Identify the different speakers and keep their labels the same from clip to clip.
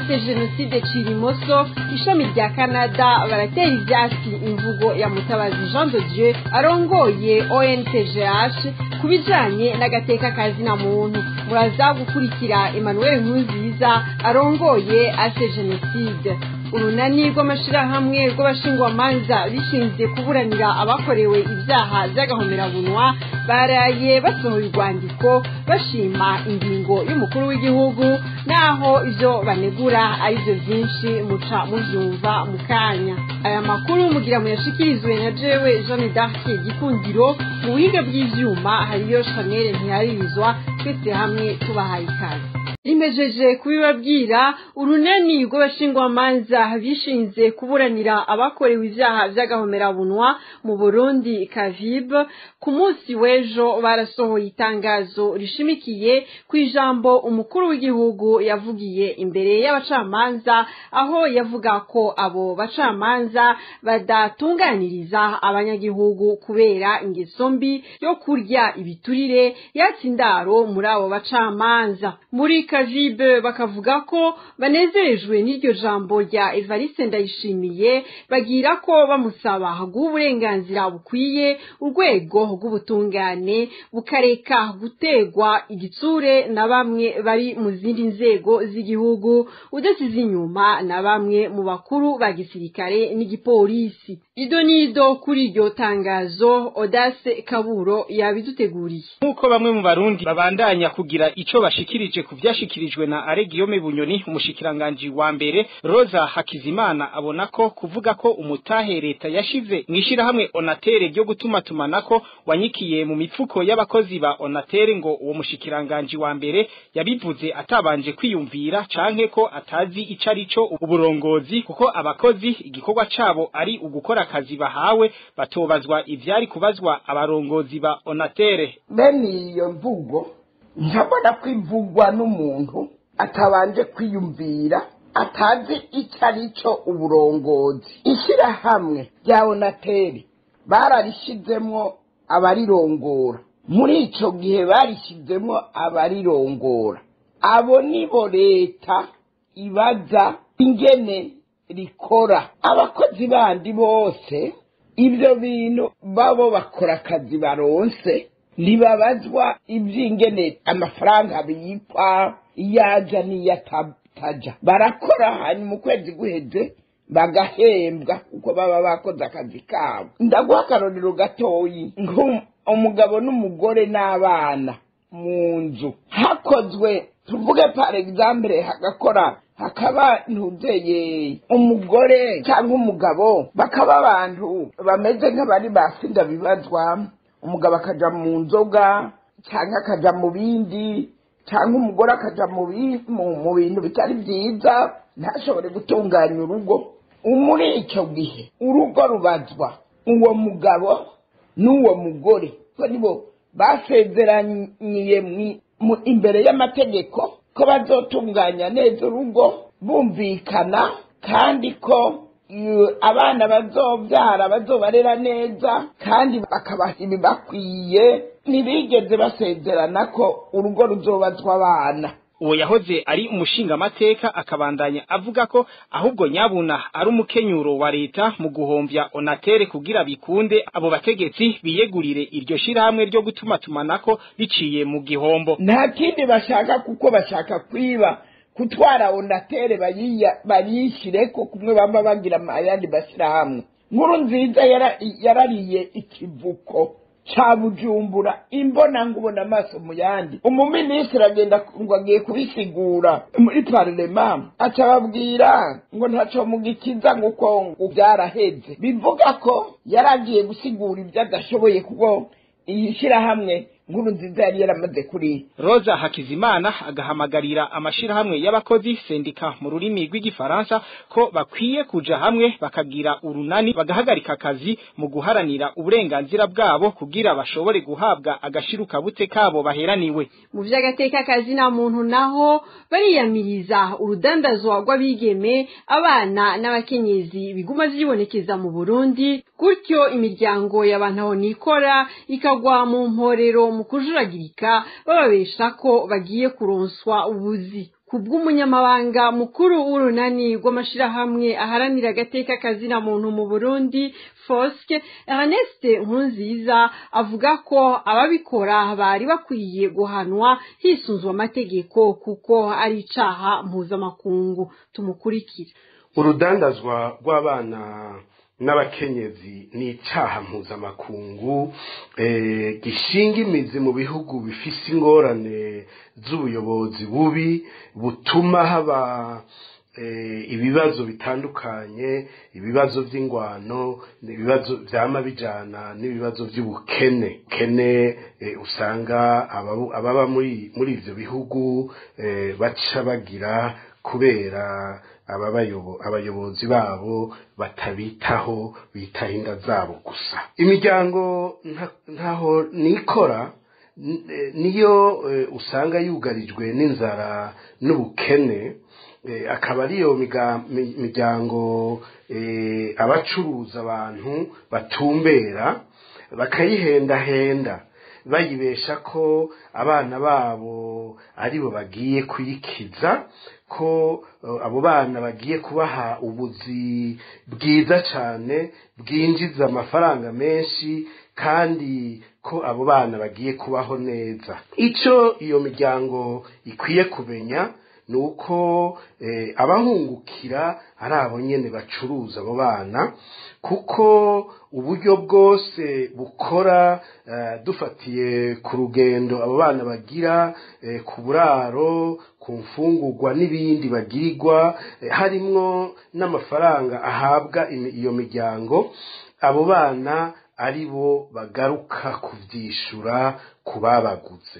Speaker 1: ase jenoside Cirimoso ishami rya Canada baratera ivyatsi imvugo ya Mutabazi Jean de Dieu arongoye ONTGH kubijanye n'agateka kazina muntu. Muraza gukurikira Emmanuel Nkunziza arongoye ase jenoside. Urunani rw'amashirahamwe rw'abashingwamanza bishinze kuburanira abakorewe ivyaha vy'agahomerabunwa baraye basohoye urwandiko bashima ingingo y'umukuru w'igihugu, naho ivyo banegura arivyo vyinshi muca muvyumva mu kanya. Aya makuru mugira muyashikirizwe na jewe Jeanne d'Arc Gikundiro, mu buhinga bw'ivyuma hariyo Chanel Ntiharirizwa, twese hamwe tubahaye ikaze. Rimejeje kubibabwira, urunani rw'abashingwamanza bishinze kuburanira abakorewe ivyaha vy'agahomerabunwa mu Burundi Kavib ku munsi w'ejo barasohoye itangazo rishimikiye ku ijambo umukuru w'igihugu yavugiye imbere y'abacamanza, aho yavuga ko abo bacamanza badatunganiriza abanyagihugu kubera ingeso mbi yo kurya ibiturire yatsindaro muri abo bacamanza. Muri Kavibe bakavuga ko banezerejwe n'iryo jambo rya Evariste Ndayishimiye, bagira ko bamusaba guha uburenganzira bukwiye urwego rw'ubutungane bukareka gutegwa igitsure na bamwe bari mu zindi nzego z'igihugu, udasize inyuma na bamwe mu bakuru ba gisirikare n'igipolisi. Idonido kuri iryo tangazo Audace Kaburo yabiduteguriye.
Speaker 2: Nkuko bamwe mu Barundi babandanya kugira ico bashikirije ku vyashikirijwe na Aregiyome Bunyoni, umushikiranganje wa mbere Rosa Hakizimana abona ko kuvuga ko umutahe leta yashize mwishirahamwe Onatere ryo gutumatumanako wanyikiye mu mifuko y'abakozi ba Onatere, ngo uwo mushikiranganje wa mbere yabivuze atabanje kwiyumvira canke ko atazi icarico uburongozi, kuko abakozi igikorwa cabo ari ugukora akazi bahawe, batobazwa ivyari kubazwa abarongozi ba Onatere.
Speaker 3: Bene iyo mvugo ntabona kwivugwa n'umuntu atabanje kwiyumvira, atazi icarico uburongozi. Ishirahamwe rya Onatere bararishizemwo abarirongora, muri ico gihe barishizemwo abarirongora, abo nibo leta ibaza ingene rikora. Abakozi bandi bose ibyo bintu babo bakora akazi baronse, ntibabazwa iby'ingene amafaranga biyikwa iyaja n'iyataja. Barakora hanyuma ukwezi guheze bagahembwa kuko baba bakoze akazi kabo. Ndaguha akarorero gatoyi, umugabo n'umugore n'abana mu nzu hakozwe, tuvuge par exemple hakaba ntuzeye umugore cyangwa umugabo, bakaba abantu bameze nk'abari basinda bibazwa, umugabo akaja mu nzoga cyangwa akaja mu bindi, cyangwa umugore akaja mu bintu bitari byiza, ntashobore gutunganya urugo. Muri icyo gihe urugo rubazwa uwo mugabo n'uwo mugore, ko nibo basezeraniye imbere y'amategeko ko bazotunganya neza urugo, bumvikana kandi ko abana bazobyara bazobarera neza kandi bakabaha ibibakwiye. Ntibigeze basezerana ko urugo ruzobazwa abana.
Speaker 2: Uwo yahoze ari umushinga amateka akabandanya avuga ko ahubwo nyabuna ari umukenyuro wa leta mu guhomvya Onatere kugira bikunde abo bategetsi biyegurire iryo shirahamwe ryo gutumatumanako biciye mu gihombo.
Speaker 3: Nta kindi bashaka, kuko bashaka kwiba kutwara Onatere bayishireko kumwe bamba bagira ayandi bashirahamwe. Nkurunziza yarariye ikivuko cha Bujumbura imbona ngubona amaso mu yandi. Umuminisitiri agenda ngo agiye kubisigura muri parlement, acababwira ngo ntaco mugikiza nguko byaraheze. Bivuga ko yaragiye gusigura ibyo adashoboye kuko ishirahamwe Nkurunziza yari yaramaze kuri.
Speaker 2: Rosa Hakizimana agahamagarira amashirahamwe y'abakozi sendika mu rurimi rw'igifaransa ko bakwiye kuja hamwe bakagira urunani bagahagarika akazi mu guharanira uburenganzira bwabo kugira bashobore guhabwa agashiruka bute kabo baheraniwe.
Speaker 1: Mu vy'agateka kazi na muntu naho bariyamiriza urudandazwa rw'abigeme, abana n'abakenyezi biguma vyibonekeza mu Burundi, gutyo imiryango y'abantu aho nikora ikagwa mu mporero mu kujuragirika bababesha ko bagiye kuronswa ubuzi. kubw'umunyamabanga mukuru w'urunani rw'amashirahamwe aharanira agateka kazina muntu mu Burundi Foske Ernest Nkurunziza avuga ko ababikora bari bakwiye guhanwa hisunzwe amategeko kuko ari icaha mpuzamakungu. Tumukurikire.
Speaker 4: Urudandazwa rw'abana n'abakenyezi ni icaha mpuzamakungu gishinga imizi mu bihugu bifise ingorane z'ubuyobozi bubi butuma haba ibibazo bitandukanye, ibibazo vy'ingwano, ibibazo vyama bijana n'ibibazo vy'ubukene usanga ababa muri ivyo bihugu baca bagira kubera abayobozi babo batabitaho, bitaho inda zabo gusa. Imiryango ntaho nikora niyo usanga yugarijwe n'inzara n'ubukene, akaba ariyo miryango abacuruza abantu batumbera bakayihendahenda bayibesha ko abana babo aribo bagiye kuyikiza, ko abo bana bagiye kubaha ubuzi bwiza cyane bwinjiza amafaranga menshi kandi ko abo bana bagiye kubaho neza. Ico iyo miryango ikwiye kumenya nuko abahungukira ari abo nyene bacuruza abo bana, kuko uburyo bwose bukora dufatiye ku rugendo abo bana bagira, ku buraro, ku mfungurwa n'ibindi bagirirwa, harimwo n'amafaranga ahabwa iyo miryango, abo bana aribo bagaruka kuvyishura kubabaguze.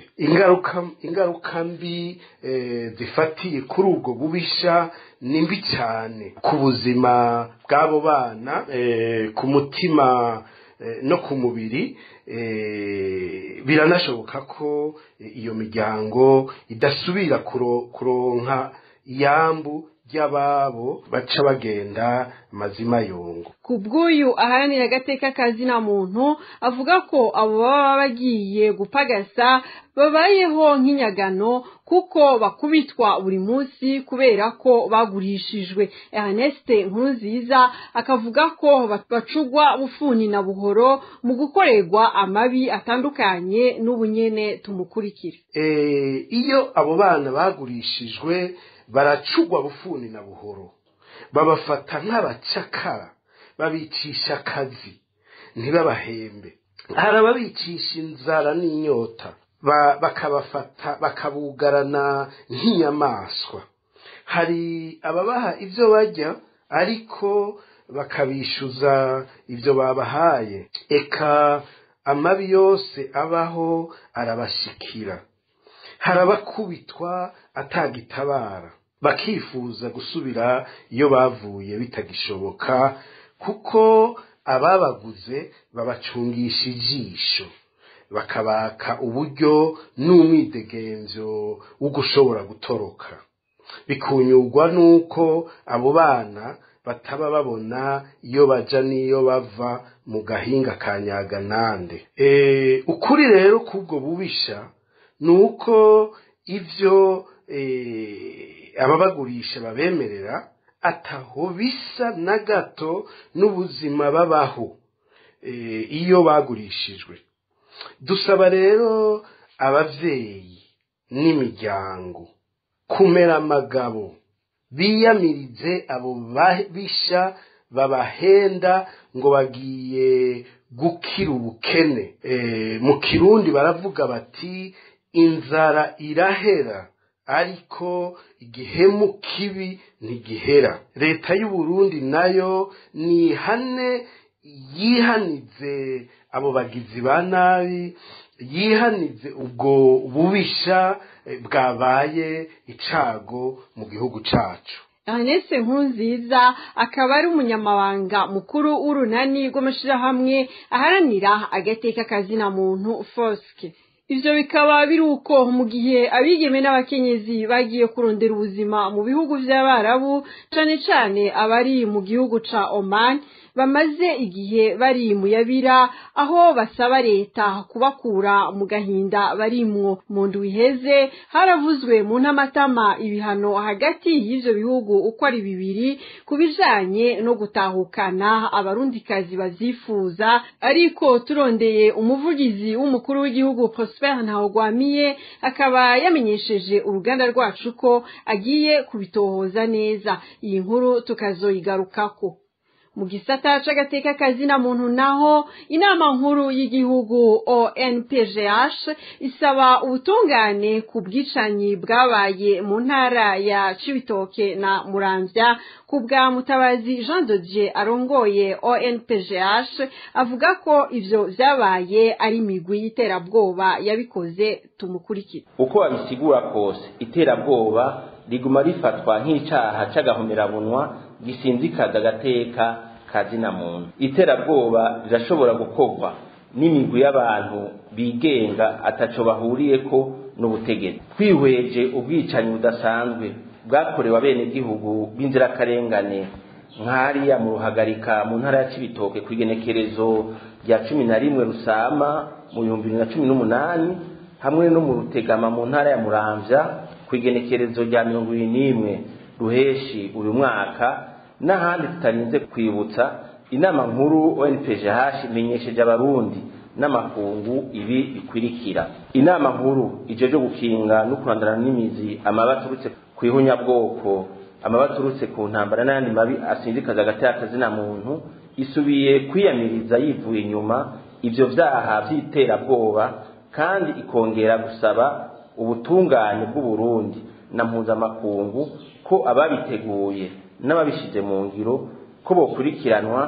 Speaker 4: Ingaruka mbi zifatiye kuri ubwo bubisha ni mbi cyane ku buzima bw'abo bana, ku mutima no ku mubiri. Biranashoboka ko iyo miryango idasubira kuronka iyambu ry'ababo baca bagenda mazima yongo.
Speaker 1: Kubw'uyu aharanira agateka kazina muntu avuga ko abo baba bagiye gupagasa babayeho nk'inyagano kuko bakubitwa buri munsi kubera ko bagurishijwe. Ernest Nkurunziza akavuga ko bacugwa bufuni na buhoro mu gukorerwa amabi atandukanye n'ubunyene. Tumukurikire.
Speaker 4: Iyo abo bana bagurishijwe baracugwa bufuni na buhoro, babafata nk'abacakara, babicisha akazi ntibabahembe, hari ababicisha inzara n'inyota, bakabafata bakabugarana nk'inyamaswa, hari ababaha ivyo barya ariko bakabishuza ivyo babahaye. Eka amabi yose abaho arabashikira, hari abakubitwa atagitabara, bakifuza gusubira iyo bavuye bitagishoboka, kuko ababaguze babacungisha ijisho, bakabaka uburyo n'umwidegemvyo wo gushobora gutoroka. Bikunyurwa nuko abo bana bataba babona iyo baja niyo bava mu gahinga kanyaganande. Ukuri rero kubwo bubisha nuko ivyo ababagurisha babemerera ataho bisa na gato n'ubuzima babaho iyo bagurishijwe. Dusaba rero abavyeyi n'imiryango kumera amagabo, biyamirize abo babisha babahenda ngo bagiye gukira ubukene. Mu Kirundi baravuga bati inzara irahera ariko igihemu kibi ntigihera. Leta y'u Burundi nayo nihane, yihanize abo bagizi ba nabi, yihanize ubwo bubisha bwabaye icago mu gihugu cacu.
Speaker 1: Ernest Nkurunziza akaba ari umunyamabanga mukuru w'urunani rw'amashirahamwe aharanira agateka kazina muntu Foske. Ivyo bikaba biri uko mu gihe abigeme n'abakenyezi bagiye kurondera ubuzima mu bihugu vy'Abarabu, cane cane abari mu gihugu ca Oman, bamaze igihe bari mu yabira aho basaba leta kubakura mu gahinda barimwo. Mu ndwi iheze haravuzwe mu ntamatama ibihano hagati y'ivyo bihugu uko ari bibiri kubijanye no gutahukana abarundikazi bavyifuza, ariko turondeye umuvugizi w'umukuru w'igihugu Prosper Ntahogwamiye akaba yamenyesheje uruganda rwacu ko agiye kubitohoza neza. Iyi nkuru tukazoyigarukako. Mu gisata c'agateka kazina muntu naho inama nkuru y'igihugu ONPGH isaba ubutungane ku bwicanyi bwabaye mu ntara ya Cibitoke na Muramvya kubwa Mutabazi Jean de Dieu arongoye ONPGH avuga ko ivyo vyabaye ari imigwi y'iterabwoba yabikoze. Tumukurikira.
Speaker 5: Uko babisigura kose iterabwoba riguma rifatwa nk'icaha c'agahomerabunwa gisinzikaza agateka kazina muntu. Iterabwoba rirashobora gukorwa n'imigwi y'abantu bigenga ataco bahuriyeko n'ubutegetsi. Twihweje ubwicanyi budasanzwe bwakorewe abenegihugu b'inzirakarengane nk'hariya mu Ruhagarika mu ntara ya Cibitoke kw'igenekerezo rya 11 Rusama mu 2018 hamwe no mu Rutegama mu ntara ya Muramvya kw'igenekerezo rya 21 Ruheshi uyu mwaka, n'ahandi tutarinze kwibutsa. Inama nkuru ONPGH imenyesheje abarundi n'amakungu ibi bikwirikira. Inama nkuru ijeje gukinga no kurandana n'imizi amabaturutse kw'ihunyabwoko, amabaturutse ku ntambara n'ayandi mabi asinzikaza agateka kazina muntu isubiye kwiyamiriza yivuye inyuma ivyo vyaha vy'iterabwoba, kandi ikongera gusaba ubutungane bw'u Burundi na mpuzamakungu ko ababiteguye n'ababishize mu ngiro ko bokurikiranwa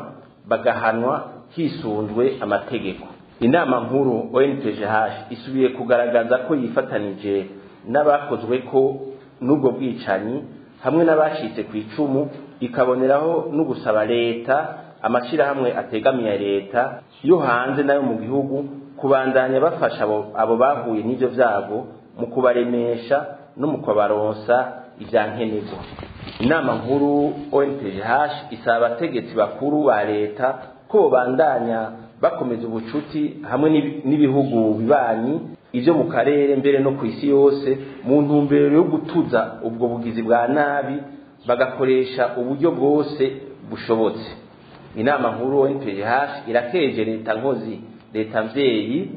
Speaker 5: bagahanwa hisunzwe amategeko. Inama nkuru ONPGH isubiye kugaragaza ko yifatanije n'abakozwe ko n'ubwo bwicanyi hamwe n'abashitse ku icumu, ikaboneraho no gusaba leta, amashirahamwe ategamiye leta yo hanze nayo mu gihugu kubandanya bafasha abo bahuye n'ivyo vyago mu kubaremesha no mu kubaronsa ivyankenerwa. Inama nkuru ONPGH isaba abategetsi bakuru ba leta ko bandanya bakomeza ubucuti hamwe n'ibihugu bibanyi ivyo mu karere mbere no ku isi yose mu ntumbero yo gutuza ubwo bugizi bwa nabi, bagakoresha uburyo bwose bushobotse. Inama nkuru ONPGH irakeje leta nkozi, leta mvyeyi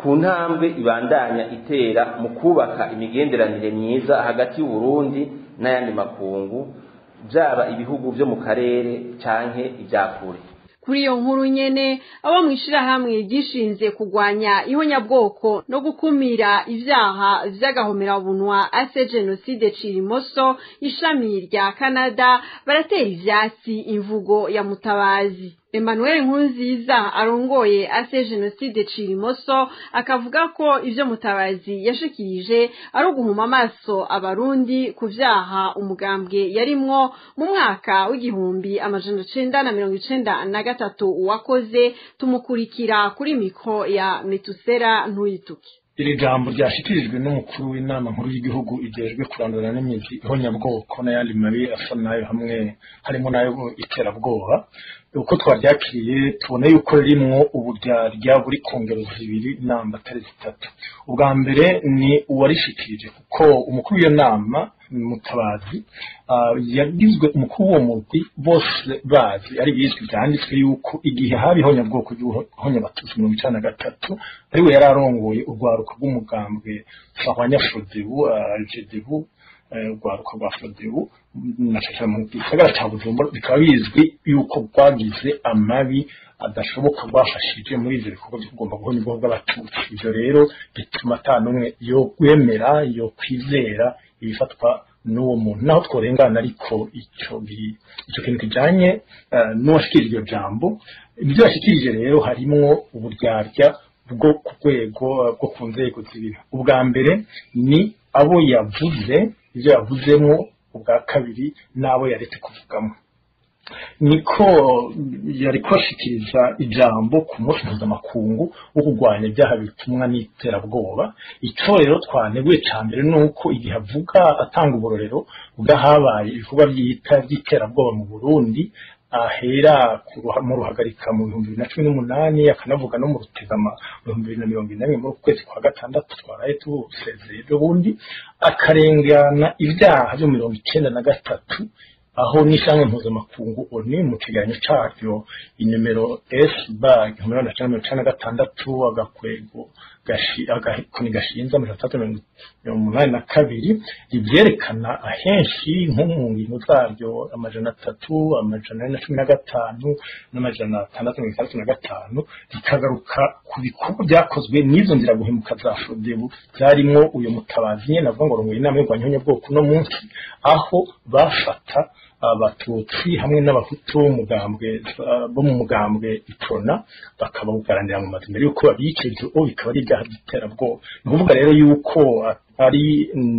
Speaker 5: ku ntambwe ibandanya itera mu kubaka imigenderanire myiza hagati y'u Burundi n'ayandi makungu, byaba ibihugu byo mu karere canke ivyakure.
Speaker 1: Kuri iyo nkuru nyene abo mwishirahamwe gishinze kugwanya ihonyabwoko no gukumira ivyaha vy'agahomerabunwa ase genocide Cirimoso ishami rya Canada baratera ivyatsi imvugo ya Mutabazi. Emmanuel Nkurunziza arongoye ase genocide Cirimoso akavuga ko ivyo Mutabazi yashikirije ari uguhuma amaso abarundi ku vyaha umugambwe yarimwo mu mwaka w'igihumbi amajana 1993 wakoze. Tumukurikira kuri mikro ya Metusera Ntuyituki.
Speaker 6: Iri jambo ryashikirijwe n'umukuru w'inama nkuru y'igihugu ijejwe kurandura n'imizi ihonyabwoko n'ayandi mabi asa nayo hamwe harimo nayo iterabwoba. Uko twaryakiriye tubona yuko rimwo uburyarya buri ku ngero zibiri namba atari zitatu. Ubwa mbere ni uwarishikirije kuko umukuru w'iyo nama Mutabazi yagizwe umukuru w'uwo mugwi bose bazi ari bizwi byanditswe yuko igihe habi ihonyabwoko ry'ihonyabatutsi 1993 ariwe yararongoye urwaruka rw'umugambwe Sahwanya Frodebu Algedebu urwaruka rwa Frodebu nashaka mu gisagara ca Bujumbura, bikaba bizwi yuko rwagize amabi adashoboka rwafashije muri ivyo bikorwa byo kugomba guhonya ubwoko bw'abatutsi. Ivyo rero bituma atanumwe yo kwemera yo kwizera ibifatwa n'uwo muntu, naho tworengana ariko ico kintu kijanye n'uwashikirije iryo jambo. Ibyo yashikirije rero harimwo uburyarya bwo ku rwego bwo ku nzego zibiri. Ubwa mbere ni abo yavuze ivyo yavuzemwo, ubwa kabiri n'abo yaretse kuvugamo. Niko yariko ashikiriza ijambo ku munsi mpuzamakungu wo kurwanya ibyaha bitumwa n'iterabwoba. Ico rero twaneguye ca mbere nuko igihe avuga atanga uburorero bwahabaye ibikorwa by'iterabwoba mu Burundi ahera mu ruhagarika mu 2018 akanavuga no mu rutegama mu 2021 mu kwezi kwa gatandatu twaraye tusezeye ubundi akarengana ibyaha byo 93 aho nishange mpuzamakungu oni mu kiganiro cyaryo inimero S/BAG 1996 agakwego agakoni gashinza mu 382 ibyerekana ahenshi nko mu ngingo zaryo amajana 3 amajana 15 n'amajana 635 rikagaruka ku bikorwa byakozwe n'izo nzira guhemuka za Frodebu zarimo uyo mutabazi nyene avuga ngo ngo inama yo kwanyanya bwoko no munsi aho bafata abatutsi hamwe n'abahutu bo mu mugambwe iprona bakababugaranira mu mazi mbere yuko babikije bikaba ari ibyaha by'iterabwoba ni ukuvuga rero yuko ari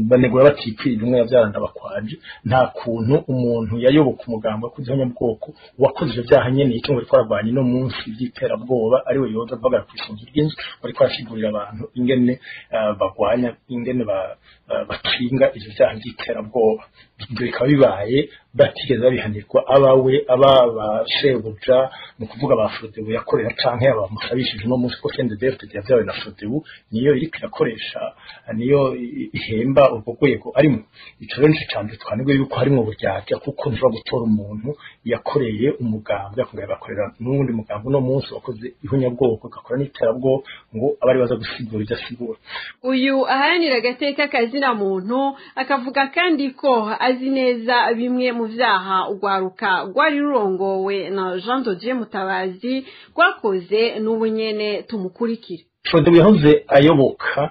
Speaker 6: banegura batipfira umwe yabyaranda bakwaje nta kuntu umuntu yayoboka umugambwe kuzanya bwoko wakoze ibyo byaha nyene icyo ngo twarabanye no munsi by'iterabwoba ari we yoza bagara kwishingira ry'inzu bari kwashigurira abantu ingene bagwanya ingene bakinga ibyo byaha by'iterabwoba ibyo bikaba bibaye batigeze babihanirwa abawe ababashebuja mu kuvuga ba Frodebu yakorera canke abamusabishije no munsi ko CNDD-FDD yavyawe na Frodebu niyo iriko irakoresha niyo ihemba ubwo rwego arimo ico rero nico cyane twanegwe yuko harimo uburyarya kuko nshobora gutora umuntu yakoreye umugambwe akongera agakorera n'undi mugambwe no munsi wakoze ihunyabwoko agakora n'iterabwo ngo abari baza gusigura idasigura
Speaker 1: uyu aharanira agateka kazina muntu akavuga kandi ko azi neza bimwe mu vyaha ugwaruka rwari rurongowe na Jean de Dieu Mutabazi rwakoze n'ubunyene tumukurikire
Speaker 6: Frodebu yahoze ayoboka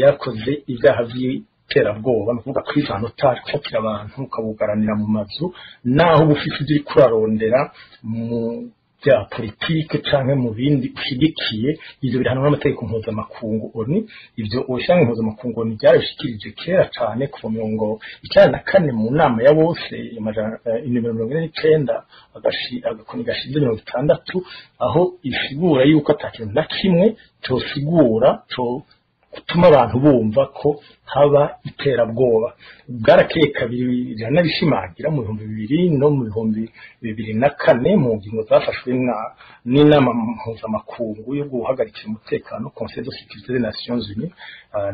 Speaker 6: yakoze ibyaha by'iterabwoba no kuvuga kwiza notari gufatira abantu ukabugaranira mu mazu naho ubufite ibyo kurarondera mu bya politike canke mu bindi ushigikiye ivyo birahanwa n'amategeko mpuzamakungu oni ivyo ushange mpuzamakungu oni byarashikirije kera cane kuva mu 1994 mu nama ya bose amajana 1999 agakoni gashinze 60 aho isigura yuko atakintu na kimwe cosigura gutuma abantu bumva ko haba iterabwoba bwarakeye kabiri janabishimangira mu 2000 no mu 2004 mu ngingo zafashwe n'inama mpuzamakungu yo guhagarikira umutekano Conseil de sécurité des Nations Unies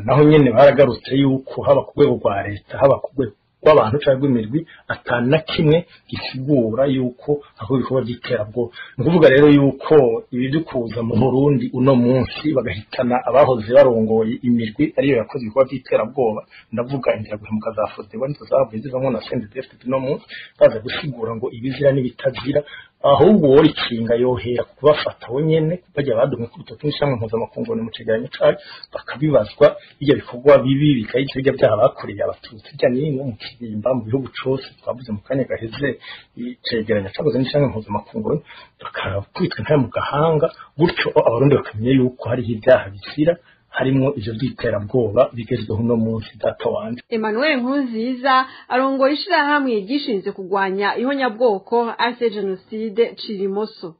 Speaker 6: naho nyene baragarutse yuko haba ku rwego rwa leta haba ku rwego w'abantu cyangwa imirwi atana kimwe gisigura yuko aho bikorwa by'iterabwoba ni ukuvuga rero yuko ibi dukuza mu Burundi uno munsi bagahitana abahoze barongoye imirwi ariyo yakoze ibikorwa by'iterabwoba ndavuga inzira guhemuka za Frodebu nizo zavuye zivamo na CNDD-FDD no munsi baza gusigura ngo ibizira n'ibitazira ahubwo wori kinga yohera kubafata wonyene bajya badumwe ku rutoki n'ishamwe mpuzamakungu mu cegeranyo cyayo bakabibazwa ibyo bikorwa bibi bikayije bijya byaha bakoreye abatutsi bya n'ino mu kirimba mu bihugu cyose twavuze mu kanya gaheze icegeranyo cyakoze n'ishamwe mpuzamakungu bakakwitwa nta mu gahanga gutyo abarundi bakamenya yuko hari ibyaha bisira harimo ivyo by'iterabwoba bigezweho no munsi data wanje
Speaker 1: Emmanuel Nkunziza arongoye ishirahamwe gishinze kugwanya ihonyabwoko ase genocide Cirimoso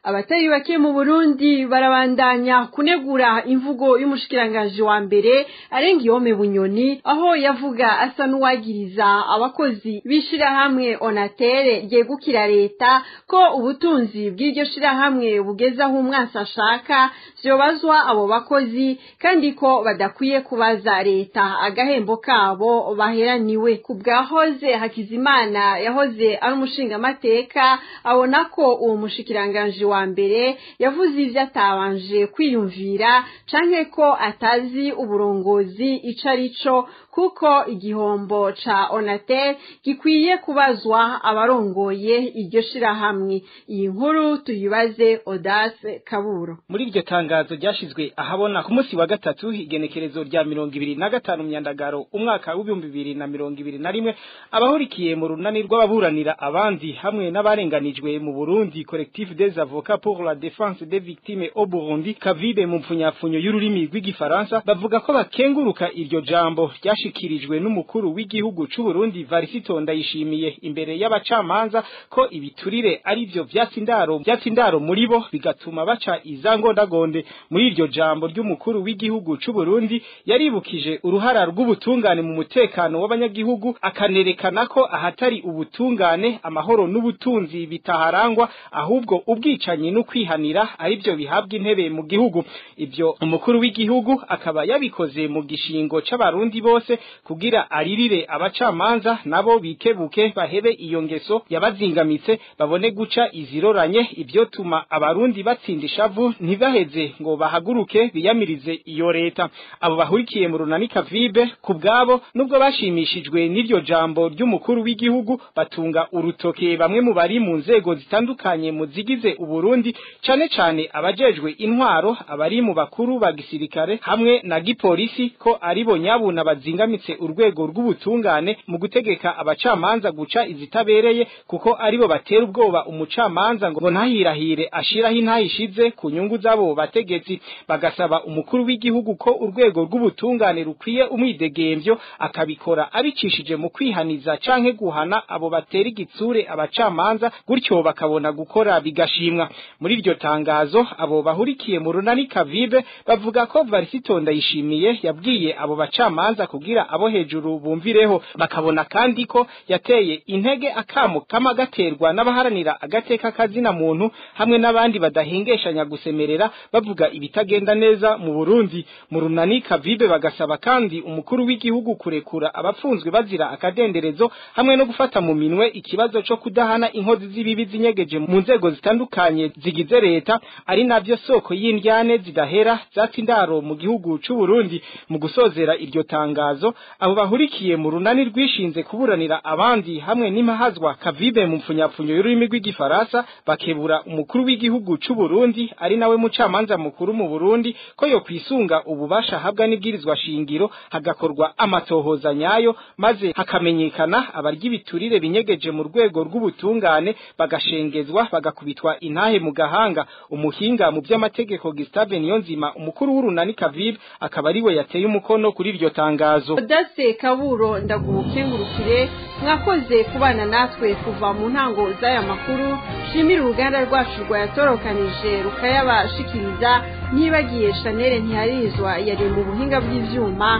Speaker 1: abatari bake mu Burundi barabandanya kunegura imvugo y'umushikiranganje wa mbere Arengiyome Bunyoni aho yavuga asa n'uwagiriza abakozi bishira hamwe Onatere ryegukira leta ko ubutunzi bw'iryo shira hamwe bugeza aho umwasa ashaka vyobazwa abo bakozi kandi ko badakwiye kubaza leta agahembo kabo baheraniwe kubwahoze Hakizimana yahoze ari umushinga amateka abona ko uwo mushikiranganje wa mbere yavuze ivyo atabanje kwiyumvira canke ko atazi uburongozi icarico kuko igihombo ca Onatel gikwiye kubazwa abarongoye iryo shirahamwe iyi nkuru tuyibaze Audace Kaburo
Speaker 2: muri iryo tangazo ryashizwe ahabona ku munsi wa gatatu igenekerezo rya 25 myandagaro umwaka w'2021 abahurikiye mu runani rw'ababuranira abandi hamwe n'abarenganijwe mu Burundi Collectif des Avocats Avocats pour la défense des victimes au Burundi Kavibe mu mpfunyapfunyo y'ururimi rw'igifaransa bavuga ko bakenguruka iryo jambo ryashikirijwe n'umukuru w'igihugu c'u Burundi Varisito Ndayishimiye imbere y'abacamanza ko ibiturire ari byo vyatindaro muri bo bigatuma baca izangondagonde. Muri iryo jambo ry'umukuru w'igihugu c'u Burundi yaribukije uruhara rw'ubutungane mu mutekano w'abanyagihugu akanerekana ko ahatari ubutungane amahoro n'ubutunzi bitaharangwa ahubwo ubwicanyi no kwihanira ari byo bihabwa intebe mu gihugu. Ibyo umukuru w'igihugu akaba yabikoze mu gishingo c'abarundi bose kugira aririre abacamanza nabo bikebuke bahebe iyo ngeso yabazingamitse babone guca iziroranye ibyo tuma abarundi batsinda ishavu ntibaheze ngo bahaguruke biyamirize iyo leta. Abo bahurikiye mu runani Kavibe kubgabo nubwo bashimishijwe n'iryo jambo ry'umukuru w'igihugu batunga urutoke bamwe mu bari mu nzego zitandukanye mu zigize Uburundi cane cane abajejwe intwaro abari mu bakuru ba gisirikare hamwe na gipolisi ko aribo nyabuna bazingamitse urwego rw'ubutungane mu gutegeka abacamanza guca izitabereye kuko aribo batera ubwoba umucamanza ngo ntahirahire ashiraho intahishize ku nyungu zabo bategetsi. Bagasaba umukuru w'igihugu ko urwego rw'ubutungane rukwiye umwidegemvyo akabikora abicishije mu kwihaniza canke guhana abo batera igitsure abacamanza gutyo bakabona gukora bigashimwa. Muri iryo tangazo abo bahurikiye mu runani Kavibe bavuga ko Varisito Ndayishimiye yabwiye abo bacamanza kugira abo hejuru bumvireho bakabona kandi ko yateye intege akamo kama gaterwa n'abaharanira agateka kazina muntu hamwe n'abandi badahingeshanya gusemerera bavuga ibitagenda neza mu Burundi. Mu runani Kavibe bagasaba kandi umukuru w'igihugu kurekura abapfunzwe bazira akadenderezo hamwe no gufata mu minwe ikibazo cyo kudahana inkozi z'ibibi zinyegeje mu nzego zitandukanye zigize leta ari navyo soko y'indyane zidahera zatindaro mu gihugu c'u Burundi. Mu gusozera iryo tangazo abo bahurikiye mu runani rwishinze kuburanira abandi hamwe n'imahazwa Kavibe mu mpfunyapfunyo y'ururimi rw'igifaransa bakebura umukuru w'igihugu c'u Burundi ari nawe mucamanza mukuru mu Burundi ko yo kwisunga ububasha habwa n'ibwirizwa shingiro hagakorwa amatohoza nyayo maze hakamenyekana abaryi biturire binyegeje mu rwego rw'ubutungane bagashengezwa bagakubitwa intahe mu gahanga. Umuhinga mu by'amategeko Gustave Niyonzima umukuru w'urunani Kavibe akaba ariwe yateye umukono kuri iryo tangazo.
Speaker 1: Odase Kaburo ndagukengurukire mwakoze kubana natwe kuva mu ntango z'aya makuru. Shimira uruganda rwacu rwayatorokanije rukayabashikiriza ntibagiye Chanel ntiharizwa yari mu buhinga bw'ivyuma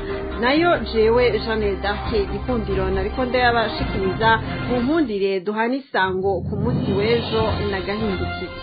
Speaker 1: nayo jewe Janelle Dake gikundiro nariko ndayabashikiriza mu mpundire duhana isango ku munsi w'ejo na gahindukire.